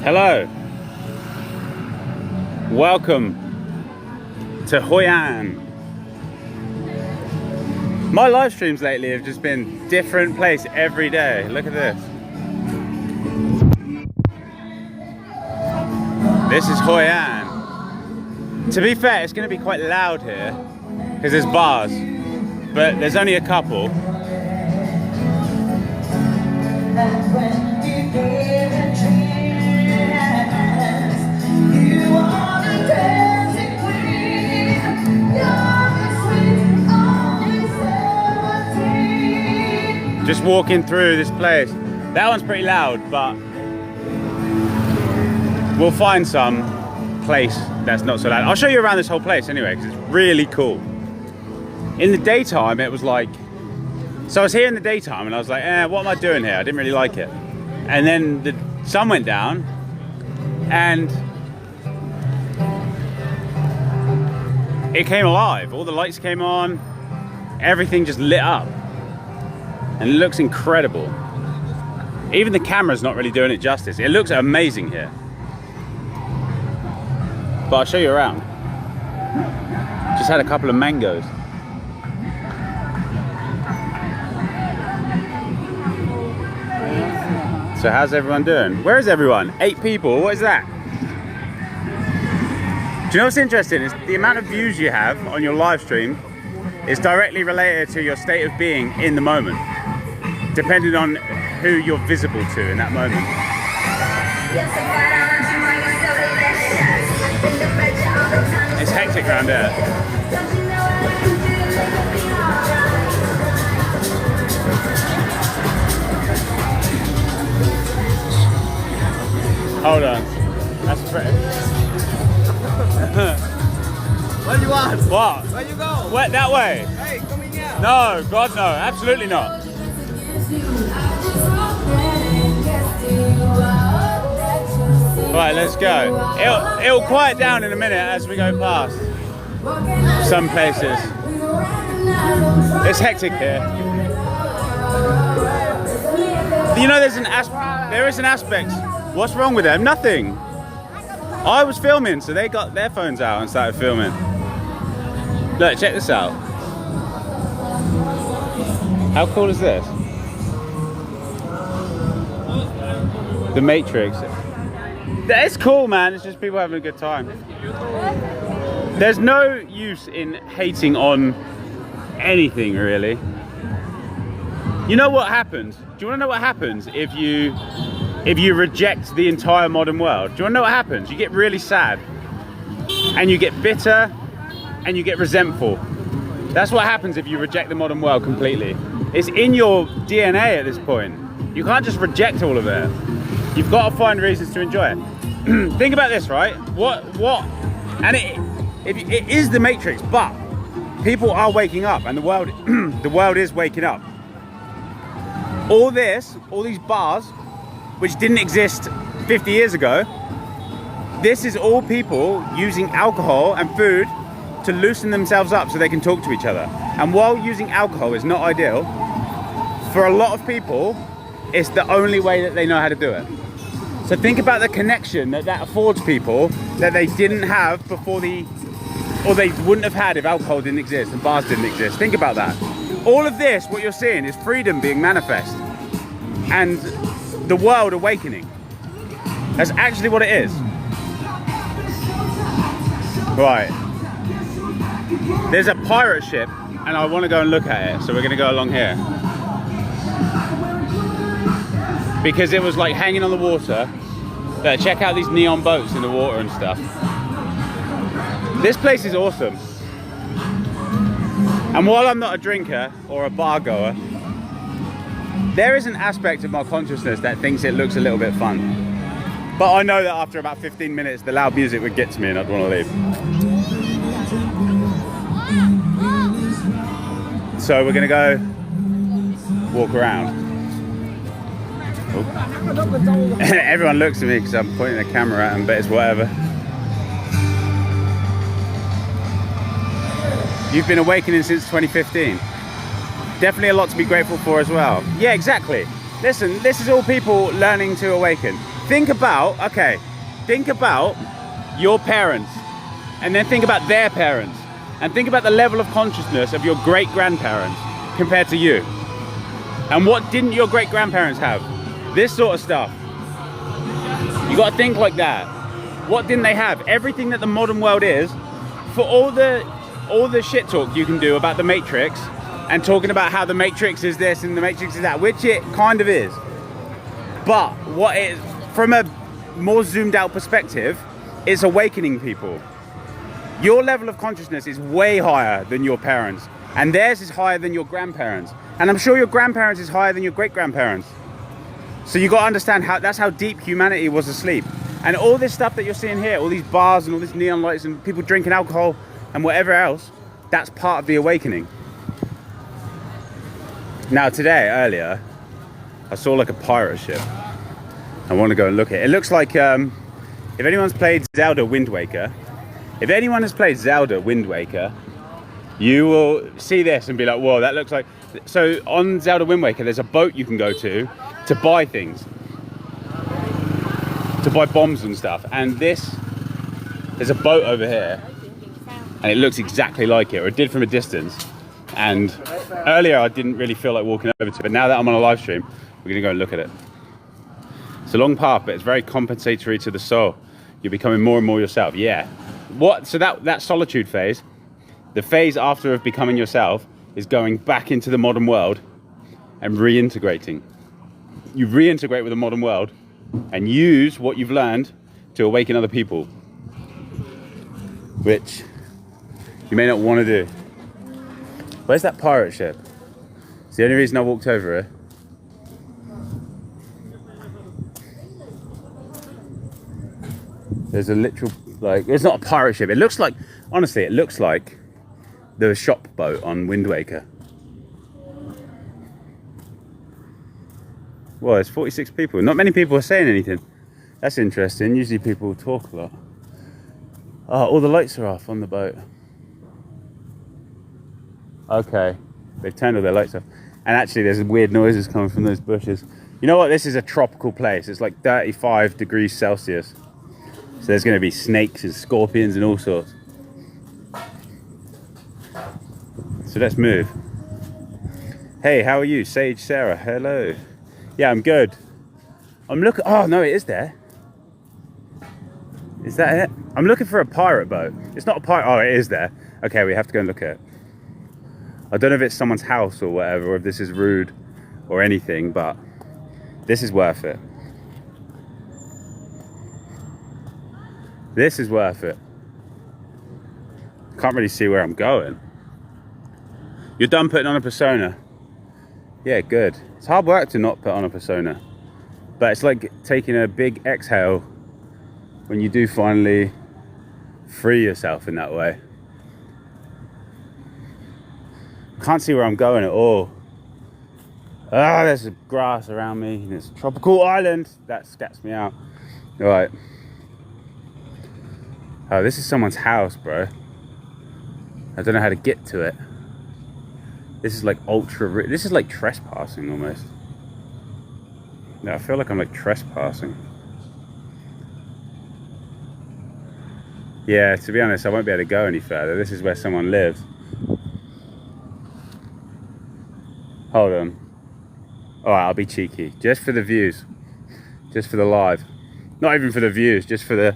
Hello, welcome to Hoi An. My live streams lately have just been different place every day. Look at this. This is Hoi An. To be fair, it's going to be quite loud here because there's bars, but there's only a couple. Just walking through this place. That one's pretty loud, but we'll find some place that's not so loud. I'll show you around this whole place anyway, because it's really cool. In the daytime, it was like, so I was here in the daytime and I was like, what am I doing here? I didn't really like it. And then the sun went down and it came alive. All the lights came on, everything just lit up. And it looks incredible. Even the camera's not really doing it justice. It looks amazing here. But I'll show you around. Just had a couple of mangoes. So how's everyone doing? Where is everyone? 8 people, what is that? Do you know what's interesting? Is the amount of views you have on your live stream is directly related to your state of being in the moment, depending on who you're visible to in that moment. It's hectic around there. Hold on. That's pretty. What do you want? What? Where you go? What, that way? Hey, coming here. No, God no, absolutely not. Right, let's go. It'll quiet down in a minute as we go past some places. It's hectic here. You know, there is an aspect. What's wrong with them? Nothing. I was filming, so they got their phones out and started filming. Look, check this out. How cool is this? The Matrix. It's cool, man. It's just people having a good time. There's no use in hating on anything, really. You know what happens? Do you want to know what happens if you reject the entire modern world? Do you want to know what happens? You get really sad, and you get bitter, and you get resentful. That's what happens if you reject the modern world completely. It's in your DNA at this point. You can't just reject all of it. You've got to find reasons to enjoy it. Think about this, right? And it is the Matrix, but people are waking up, and the world is waking up. All these bars, which didn't exist 50 years ago, this is all people using alcohol and food to loosen themselves up so they can talk to each other. And while using alcohol is not ideal, for a lot of people, it's the only way that they know how to do it. So think about the connection that affords people that they didn't have before or they wouldn't have had if alcohol didn't exist and bars didn't exist. Think about that. All of this, what you're seeing, is freedom being manifest and the world awakening. That's actually what it is. Right. There's a pirate ship and I want to go and look at it, so we're going to go along here. Because it was like hanging on the water. Check out these neon boats in the water and stuff. This place is awesome. And while I'm not a drinker or a bar goer, there is an aspect of my consciousness that thinks it looks a little bit fun. But I know that after about 15 minutes, the loud music would get to me and I'd want to leave. So we're gonna go walk around. Everyone looks at me because I'm pointing the camera at them, but it's whatever. You've been awakening since 2015. Definitely a lot to be grateful for as well. Yeah, exactly. Listen, this is all people learning to awaken. think about, okay, think about your parents, and then think about their parents, and think about the level of consciousness of your great-grandparents compared to you. And what didn't your great-grandparents have? This sort of stuff. You gotta think like that. What didn't they have? Everything that the modern world is, for all the shit talk you can do about the Matrix, and talking about how the Matrix is this and the Matrix is that, which it kind of is. But what it, from a more zoomed out perspective, it's awakening people. Your level of consciousness is way higher than your parents, and theirs is higher than your grandparents. And I'm sure your grandparents is higher than your great-grandparents. So you got to understand that's how deep humanity was asleep. And all this stuff that you're seeing here, all these bars and all these neon lights and people drinking alcohol and whatever else, that's part of the awakening. Now earlier, I saw like a pirate ship. I want to go and look at it. It looks like, if anyone's played Zelda Wind Waker, you will see this and be like, whoa, that looks like... So on Zelda Wind Waker, there's a boat you can go to buy things. To buy bombs and stuff. And there's a boat over here. And it looks exactly like it, or it did from a distance. And earlier I didn't really feel like walking over to it, but now that I'm on a live stream, we're gonna go and look at it. It's a long path, but it's very compensatory to the soul. You're becoming more and more yourself. Yeah. So that solitude phase, the phase after of becoming yourself, is going back into the modern world and reintegrating. You reintegrate with the modern world and use what you've learned to awaken other people, which you may not want to do. Where's that pirate ship? It's the only reason I walked over here. There's a literal, like, it's not a pirate ship. It looks like, honestly, it looks like the shop boat on Wind Waker. Well, there's 46 people. Not many people are saying anything. That's interesting. Usually people talk a lot. Oh, all the lights are off on the boat. Okay, they've turned all their lights off. And actually there's weird noises coming from those bushes. You know what, this is a tropical place. It's like 35 degrees Celsius. So there's gonna be snakes and scorpions and all sorts. So let's move. Hey, how are you? Sage Sarah, hello. Yeah, I'm good. I'm looking, oh no, it is there. Is that it? I'm looking for a pirate boat. It's not a pirate, oh, it is there. Okay, we have to go and look at it. I don't know if it's someone's house or whatever, or if this is rude or anything, but this is worth it. This is worth it. Can't really see where I'm going. You're done putting on a persona. Yeah, good. It's hard work to not put on a persona, but it's like taking a big exhale when you do finally free yourself in that way. Can't see where I'm going at all. Ah, there's grass around me and it's a tropical island. That scats me out. All right. Oh, this is someone's house, bro. I don't know how to get to it. This is like this is like trespassing almost. No, I feel like I'm like trespassing. Yeah, to be honest, I won't be able to go any further. This is where someone lives. Hold on. Alright, I'll be cheeky. Just for the views. Just for the live. Not even for the views, just for the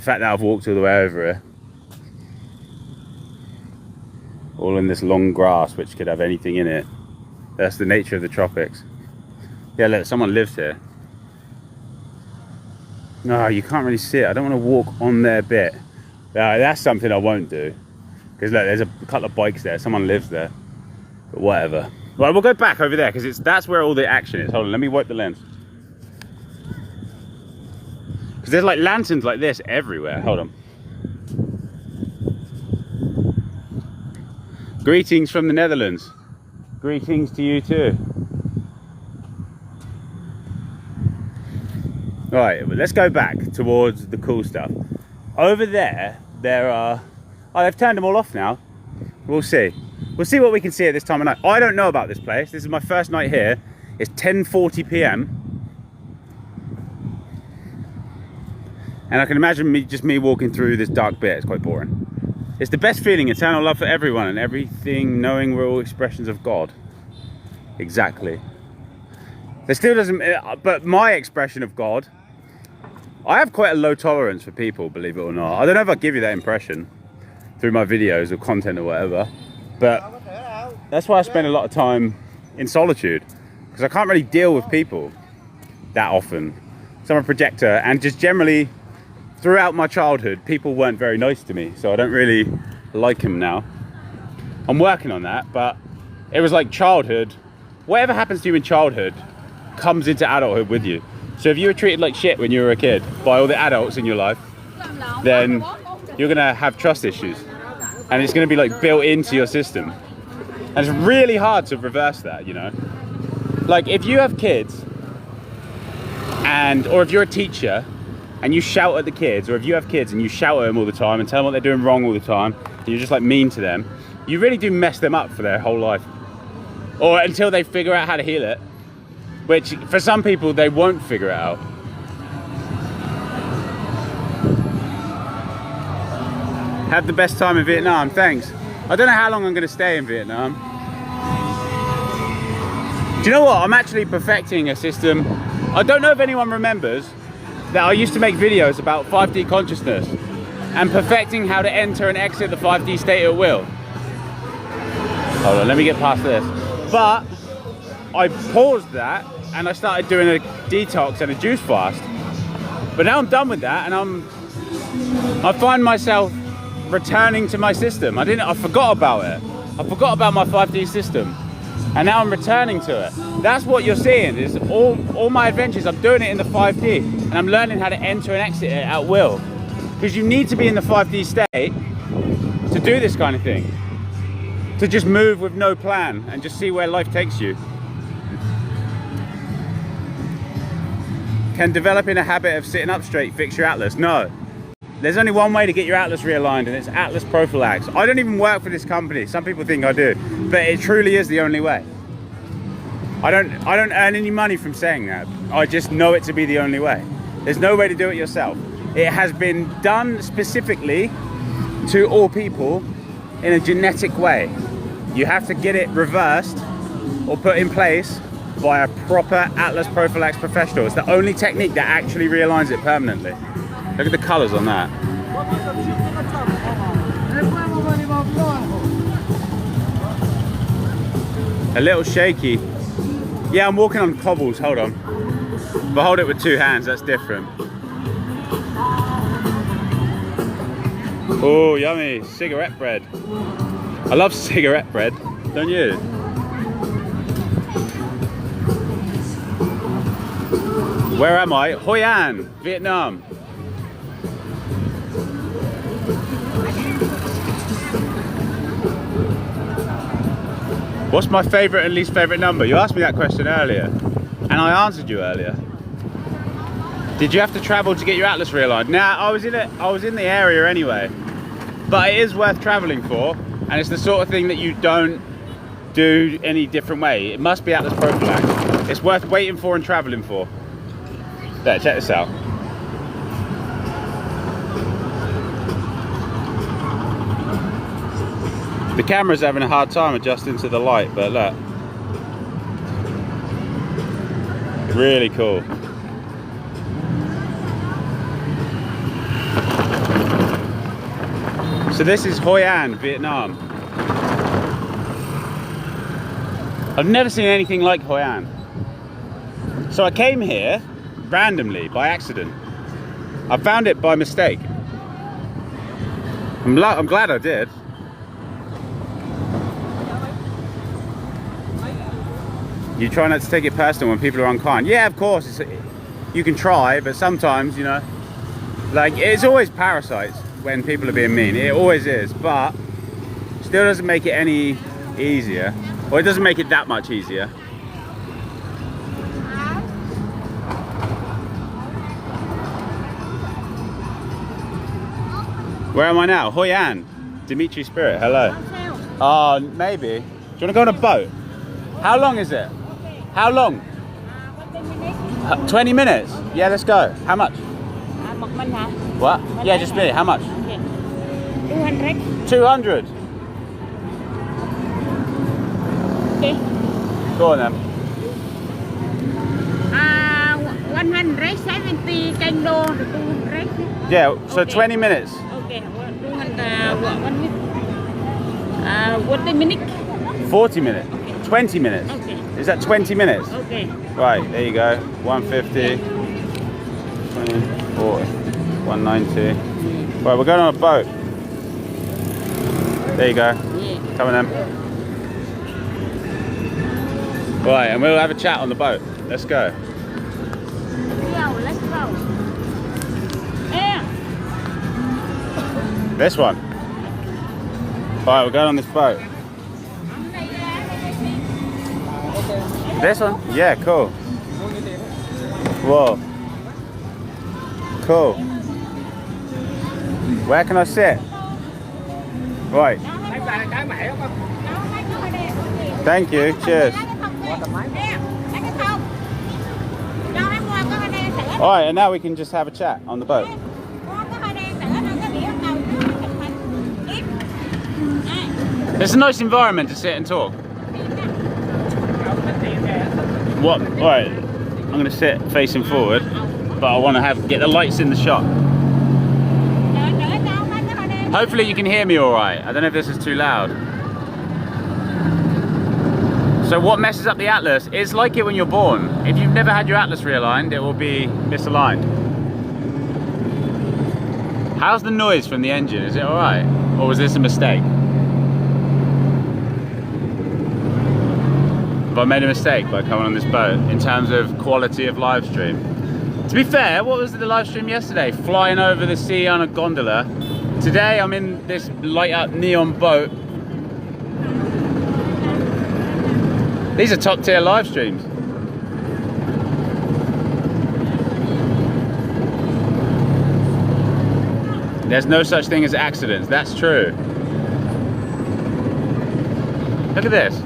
fact that I've walked all the way over here. All in this long grass, which could have anything in it. That's the nature of the tropics. Yeah, look, someone lives here. No, you can't really see it. I don't want to walk on their bit. That's something I won't do. Because look, there's a couple of bikes there. Someone lives there. But whatever. Right, we'll go back over there because that's where all the action is. Hold on, let me wipe the lens. Because there's like lanterns like this everywhere. Hold on. Greetings from the Netherlands. Greetings to you too. Right, well, let's go back towards the cool stuff. Over there are... Oh, they've turned them all off now. We'll see. We'll see what we can see at this time of night. I don't know about this place. This is my first night here. It's 10:40 p.m. And I can imagine me walking through this dark bit. It's quite boring. It's the best feeling, eternal love for everyone and everything, knowing we're all expressions of God. Exactly. There still doesn't, but my expression of God, I have quite a low tolerance for people, believe it or not. I don't know if I give you that impression through my videos or content or whatever, but that's why I spend a lot of time in solitude, because I can't really deal with people that often. So I'm a projector, and just generally throughout my childhood, people weren't very nice to me, so I don't really like them now. I'm working on that, but it was like childhood. Whatever happens to you in childhood comes into adulthood with you. So if you were treated like shit when you were a kid by all the adults in your life, then you're gonna have trust issues, and it's gonna be like built into your system. And it's really hard to reverse that, you know? Like if you have kids, or if you're a teacher and you shout at the kids, or if you have kids and you shout at them all the time and tell them what they're doing wrong all the time, and you're just like mean to them, you really do mess them up for their whole life. Or until they figure out how to heal it, which for some people they won't figure it out. Have the best time in Vietnam, thanks. I don't know how long I'm gonna stay in Vietnam. Do you know what? I'm actually perfecting a system. I don't know if anyone remembers that I used to make videos about 5D consciousness and perfecting how to enter and exit the 5D state at will. Hold on, let me get past this. But I paused that and I started doing a detox and a juice fast. But now I'm done with that, and I find myself returning to my system. I forgot about it. I forgot about my 5D system. And now I'm returning to it. That's what you're seeing, is all my adventures, I'm doing it in the 5D, and I'm learning how to enter and exit it at will. Because you need to be in the 5D state to do this kind of thing. To just move with no plan and just see where life takes you. Can developing a habit of sitting up straight fix your atlas? No. There's only one way to get your atlas realigned, and it's Atlas Prophylax. I don't even work for this company. Some people think I do, but it truly is the only way. I don't earn any money from saying that. I just know it to be the only way. There's no way to do it yourself. It has been done specifically to all people in a genetic way. You have to get it reversed or put in place by a proper Atlas Prophylax professional. It's the only technique that actually realigns it permanently. Look at the colours on that. A little shaky. Yeah, I'm walking on cobbles, hold on. If I hold it with two hands, that's different. Oh, yummy, cigarette bread. I love cigarette bread, don't you? Where am I? Hoi An, Vietnam. What's my favourite and least favourite number? You asked me that question earlier, and I answered you earlier. Did you have to travel to get your atlas realigned? Nah, I was in the area anyway. But it is worth travelling for, and it's the sort of thing that you don't do any different way. It must be Atlas Prophylax. It's worth waiting for and travelling for. There, check this out. The camera's having a hard time adjusting to the light, but look. Really cool. So this is Hoi An, Vietnam. I've never seen anything like Hoi An. So I came here randomly, by accident. I found it by mistake. I'm glad I did. You try not to take it personal when people are unkind. Yeah, of course, you can try, but sometimes, you know, like, it's always parasites when people are being mean. It always is, but still doesn't make it any easier. Or it doesn't make it that much easier. Where am I now? Hoi An. Dimitri Spirit, hello. Oh, maybe. Do you want to go on a boat? How long is it? How long? 20 minutes? Yeah, let's go. How much? mình hả? What? Yeah, just me. How much? Okay. 200. 200. Okay. Go on then. 170 kilo to 200. Yeah, so Okay. 20 minutes. Okay. 40 minutes. 40 minutes. 20 minutes. Okay. Is that 20 minutes? Okay. Right, there you go. 150, 20, 40, 190. Right, we're going on a boat. There you go. Yeah. Come on then. Right, and we'll have a chat on the boat. Let's go. Yeah, let's go. Yeah. This one. Right, we're going on this boat. This one? Yeah, cool. Whoa. Cool. Where can I sit? Right. Thank you. Cheers. Alright, and now we can just have a chat on the boat. It's a nice environment to sit and talk. What? Alright, I'm going to sit facing forward, but I want to get the lights in the shot. Hopefully you can hear me alright. I don't know if this is too loud. So what messes up the Atlas? It's like it when you're born. If you've never had your Atlas realigned, it will be misaligned. How's the noise from the engine? Is it alright? Or was this a mistake? Have I made a mistake by coming on this boat in terms of quality of live stream? To be fair, what was the live stream yesterday? Flying over the sea on a gondola. Today I'm in this light up neon boat. These are top tier live streams. There's no such thing as accidents, that's true. Look at this.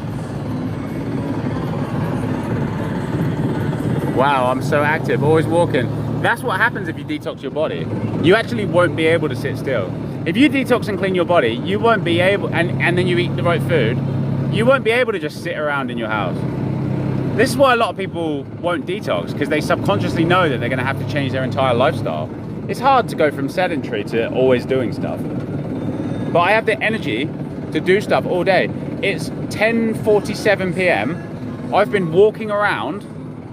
Wow, I'm so active, always walking. That's what happens if you detox your body. You actually won't be able to sit still. If you detox and clean your body, you won't be able, and then you eat the right food, you won't be able to just sit around in your house. This is why a lot of people won't detox, because they subconsciously know that they're going to have to change their entire lifestyle. It's hard to go from sedentary to always doing stuff. But I have the energy to do stuff all day. It's 10:47 p.m. I've been walking around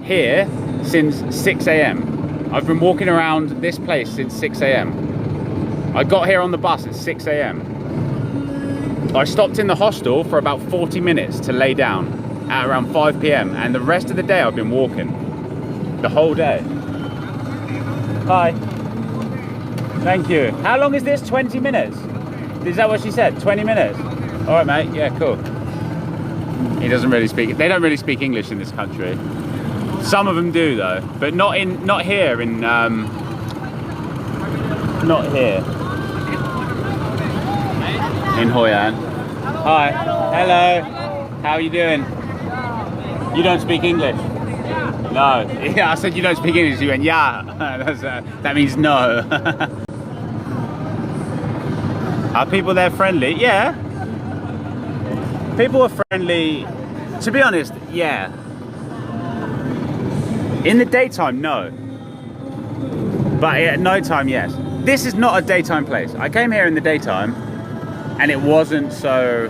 here since 6 a.m. I've been walking around this place since 6 a.m. I got here on the bus at 6 a.m. I stopped in the hostel for about 40 minutes to lay down at around 5 p.m. and the rest of the day I've been walking. The whole day. Hi. Thank you. How long is this? 20 minutes? Is that what she said? 20 minutes? All right, mate. Yeah, cool. He doesn't really speak. They don't really speak English in this country. Some of them do though, but not here in not here in Hoi An. Hi. Hello. How are you doing? You don't speak English? No. Yeah, I said you don't speak English. You went yeah. That means no. Are people there friendly? Yeah. People are friendly. To be honest, yeah. In the daytime, no. But at night time, yes. This is not a daytime place. I came here in the daytime and it wasn't so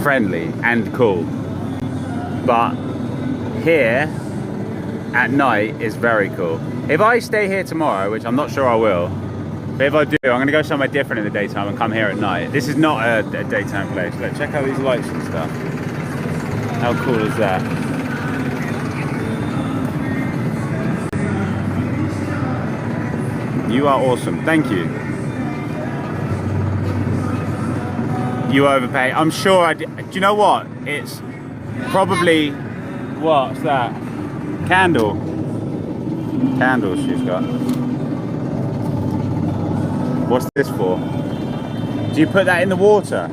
friendly and cool. But here at night is very cool. If I stay here tomorrow, which I'm not sure I will, but if I do, I'm going to go somewhere different in the daytime and come here at night. This is not a daytime place. Look, check out these lights and stuff. How cool is that? You are awesome. Thank you. You overpay. I'm sure I did. Do you know what? It's probably... What's that? Candle. Candles she's got. What's this for? Do you put that in the water?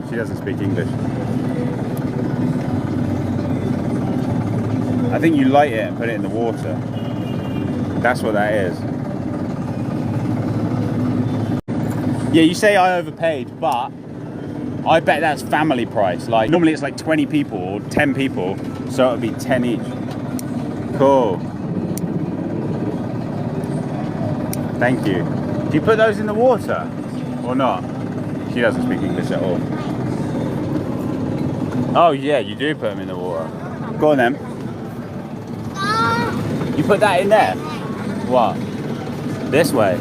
She doesn't speak English. I think you light it and put it in the water. That's what that is. Yeah, you say I overpaid, but I bet that's family price. Like normally it's like 20 people or 10 people, so it would be 10 each. Cool. Thank you. Do you put those in the water or not? She doesn't speak English at all. Oh yeah, you do put them in the water. Go on then. You put that in there? What? This way?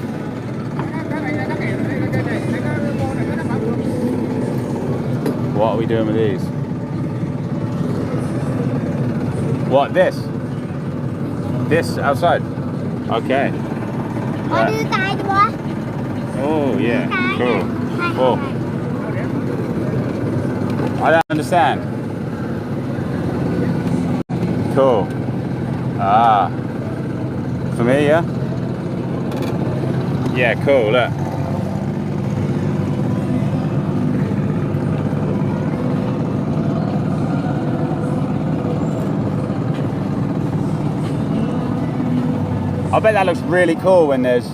What are we doing with these? What, this? This outside? Okay. Oh yeah, cool. Cool. I don't understand. Cool. Ah. For me, yeah? Yeah, cool, look. I bet that looks really cool when there's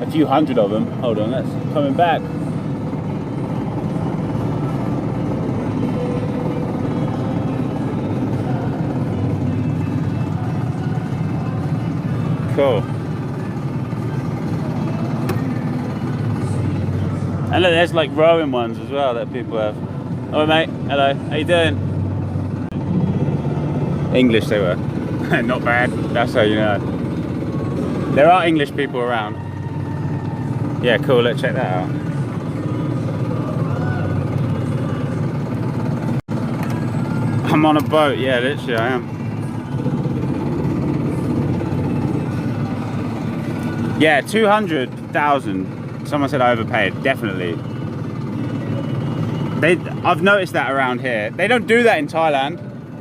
a few hundred of them. Hold on, that's coming back. Cool. And look, there's like rowing ones as well that people have. Oh mate, hello, how you doing? English they were. Not bad, that's how you know. There are English people around. Yeah, cool, let's check that out. I'm on a boat, yeah, literally I am. Yeah, 200,000. Someone said I overpaid, definitely. I've noticed that around here. They don't do that in Thailand.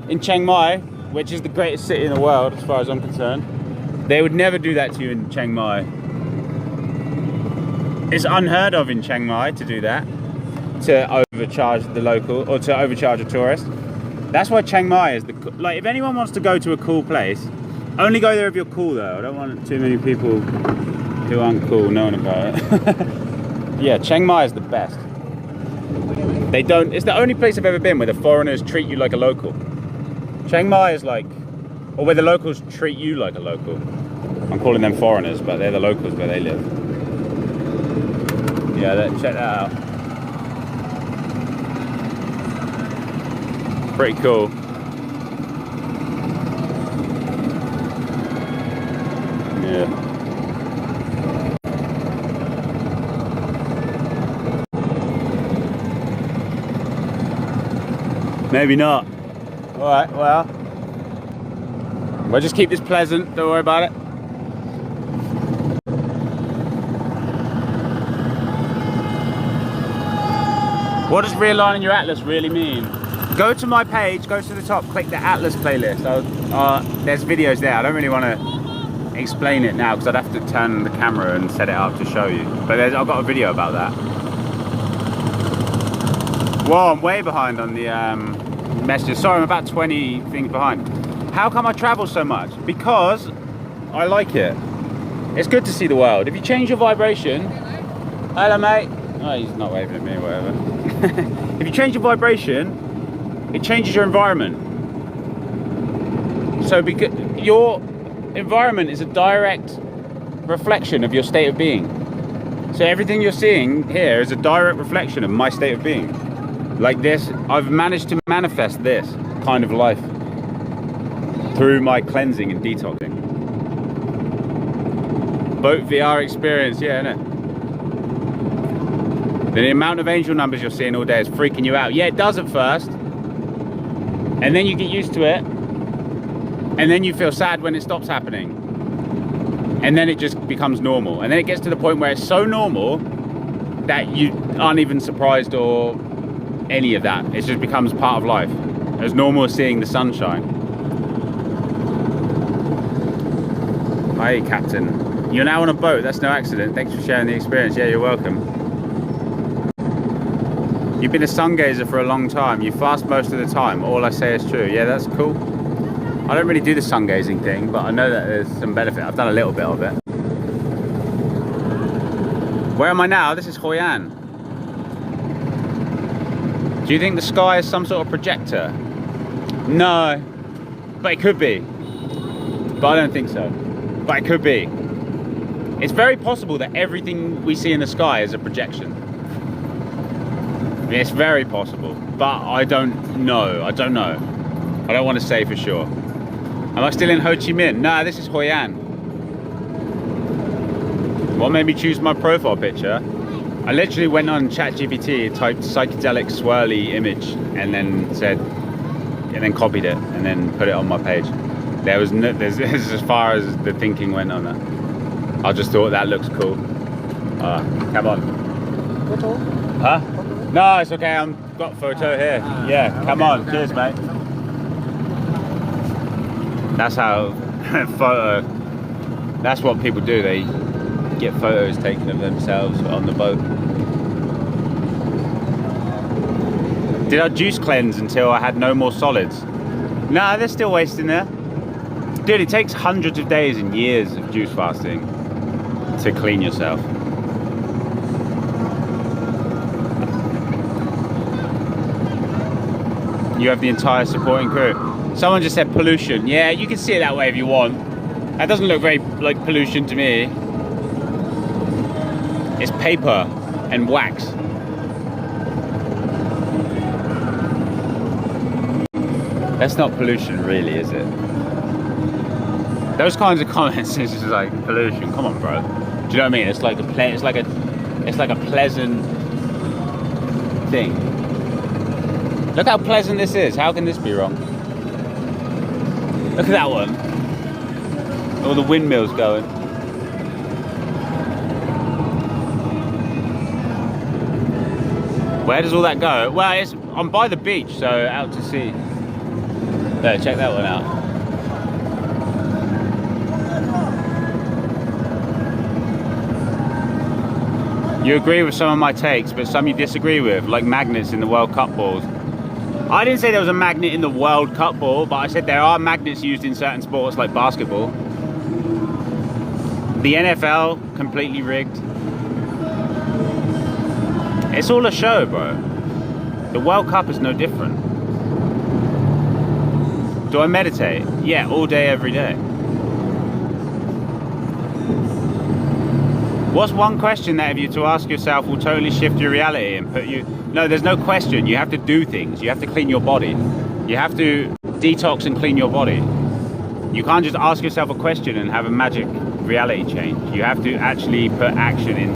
In Chiang Mai, which is the greatest city in the world as far as I'm concerned. They would never do that to you in Chiang Mai. It's unheard of in Chiang Mai to do that, to overcharge the local or to overcharge a tourist. That's why Chiang Mai is like, if anyone wants to go to a cool place, only go there if you're cool though. I don't want too many people who aren't cool knowing about it. Yeah, Chiang Mai is the best. They don't, it's the only place I've ever been where the foreigners treat you like a local. Chiang Mai is like, or where the locals treat you like a local. I'm calling them foreigners, but they're the locals where they live. Yeah, check that out. Pretty cool. Yeah. Maybe not. Alright, well. We'll just keep this pleasant, don't worry about it. What does realigning your atlas really mean? Go to my page, go to the top, click the atlas playlist. There's videos there. I don't really want to explain it now because I'd have to turn the camera and set it up to show you. But I've got a video about that. Whoa, I'm way behind on the messages. Sorry, I'm about 20 things behind. How come I travel so much? Because I like it. It's good to see the world. If you change your vibration... Hello, mate. Oh, he's not waving at me or whatever. If you change your vibration, it changes your environment. So because your environment is a direct reflection of your state of being. So everything you're seeing here is a direct reflection of my state of being. Like this, I've managed to manifest this kind of life through my cleansing and detoxing. Boat VR experience, yeah, innit? The amount of angel numbers you're seeing all day is freaking you out. Yeah, it does at first. And then you get used to it. And then you feel sad when it stops happening. And then it just becomes normal. And then it gets to the point where it's so normal that you aren't even surprised or any of that. It just becomes part of life. As normal as seeing the sunshine. Hi, Captain. You're now on a boat. That's no accident. Thanks for sharing the experience. Yeah, you're welcome. You've been a sun gazer for a long time. You fast most of the time. All I say is true. Yeah, that's cool. I don't really do the sun gazing thing, but I know that there's some benefit. I've done a little bit of it. Where am I now? This is Hoi An. Do you think the sky is some sort of projector? No, but it could be. But I don't think so. But it could be. It's very possible that everything we see in the sky is a projection. It's very possible, but I don't know. I don't know. I don't want to say for sure. Am I still in Ho Chi Minh? Nah, this is Hoi An. What made me choose my profile picture? I literally went on ChatGPT, typed psychedelic swirly image, and then copied it, and then put it on my page. There's as far as the thinking went on that. I just thought that looks cool. Come on. Photo? Huh? No, it's okay. I've got a photo here. Yeah, come on. Cheers, mate. That's how photo. That's what people do. They get photos taken of themselves on the boat. Did I juice cleanse until I had no more solids? Nah, there's still waste in there. Dude, it takes hundreds of days and years of juice fasting to clean yourself. You have the entire supporting crew. Someone just said pollution. Yeah, you can see it that way if you want. That doesn't look very like pollution to me. It's paper and wax. That's not pollution really, is it? Those kinds of comments is just like pollution. Come on, bro. Do you know what I mean? It's like a pleasant thing. Look how pleasant this is. How can this be wrong? Look at that one. All the windmills going. Where does all that go? Well, I'm by the beach, so out to sea. There, check that one out. You agree with some of my takes, but some you disagree with, like magnets in the World Cup balls. I didn't say there was a magnet in the World Cup ball, but I said there are magnets used in certain sports like basketball. The NFL, completely rigged. It's all a show, bro. The World Cup is no different. Do I meditate? Yeah, all day, every day. What's one question that if you to ask yourself will totally shift your reality and put you... No, there's no question. You have to do things. You have to clean your body. You have to detox and clean your body. You can't just ask yourself a question and have a magic reality change. You have to actually put action in.